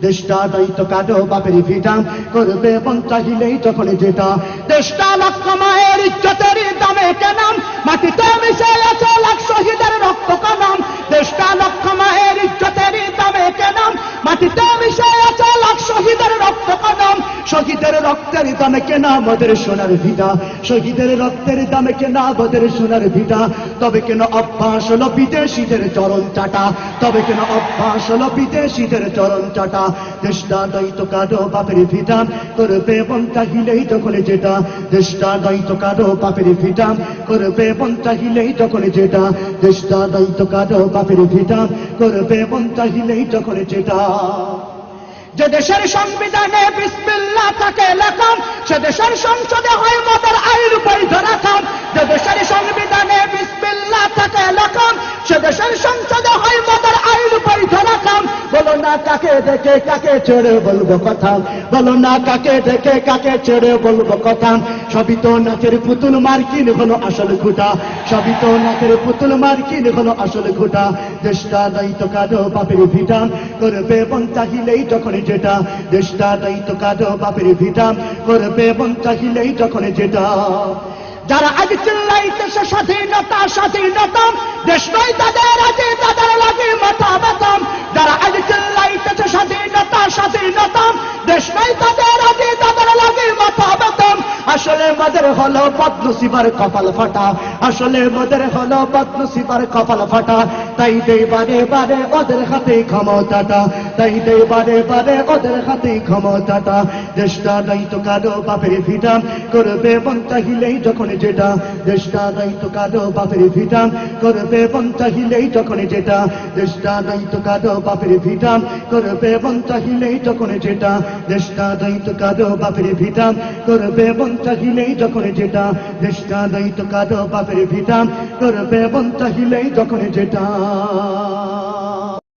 দেশটা দায়িত্ব কাটো বাপের ভিটা করবে মন চাহিলেই যখন যেটা দেশটা লক্ষ মায়ের ইজ্জতের দামে কেনাম মাটিতে মিশে আছে লাখ শহীদের রক্ত কণাম দেশটা লক্ষ মায়ের ইজ্জতের দামে কেনাম মাটিতে মিশে আছে লাখ শহীদের রক্ত কণাম শহীদের রক্তের দামে কেনা আমাদের সোনার ভিটা শহীদের রক্তের দামে কেনা আমাদের সোনার ভিটা তবে কেন অভ্যাস হলো বিদেশিদের চরণ চাটা তবে কেন অভ্যাস হলো বিদেশিদের চরণ চাটা দেশটা দায়িত্ব কাটো বাপের ভিটা করবে মন চাহিলেই যখন যেটা দেশটা দায়িত্ব কাটো বাপের ভিটা করবে মন চাহিলেই যখন যেটা দেশটা দায়িত্ব কাটো বাপের ভিটা করবে মন চাহিলেই যখন যেটা যে দেশের সংবিধানে বিসমিল্লাহ থাকে লেখা সে দেশের সংসদে হয় মদের আইন বৈধ রাখা যে দেশের সংবিধানে বিসমিল্লাহ থাকে লেখা সে দেশের সংসদে হয় মদের আইন বৈধ রাখা বলো না কাকে দেখে কাকে ছেড়ে বলবো কথা বলো না কাকে দেখে কাকে ছেড়ে বলবো কথা সবই তো নাচের পুতুল মার্কিন হলো আসল খুঁটা সবই তো নাচের পুতুল মার্কিন হলো আসল খুঁটা দেশটা দায়িত্ব কাটো বাপের ভিটা করবে মন চাহিলেই যখন যেটা দেশটা দায়িত্ব কাটো বাপের ভিটা করবে মন চাহিলেই যখন যেটা যারা আজ চিল্লাইতেছে স্বাধীনতা স্বাধীনতা দেশ নয় তাদের আগে তাদের লাগে মাথা ব্যথা যারা আজ চিল্লাইতেছে স্বাধীনতা স্বাধীনতা দেশ নয় তাদের আগে তাদের লাগে মাথা ব্যথা আসলে মদের হলো বদনসিবার কপাল ফাটা আসলে মদের হলো বদনসিবার কপাল ফাটা তাই দেই বারে বারে ওদের হাতে ক্ষমতাটা তাই দেই বারে বারে ওদের হাতে ক্ষমতাটা দেশটা দায়িত্ব কাটো বাপের ভিটা করবে মন চাহিলেই যখন যেটা দেশটা দায়িত্ব কাটো বাপের ভিটা করবে মন চাহিলেই যখন যেটা দেশটা দায়িত্ব কাটো বাপের ভিটা করবে মন চাহিলেই যখন যেটা দেশটা দায়িত্ব কাটো বাপের ভিটা করবে মন চাহিলেই যখন যেটা দেশটা দায়িত্ব কাটো বাপের ভিটা করবে মন চাহিলেই যখন যেটা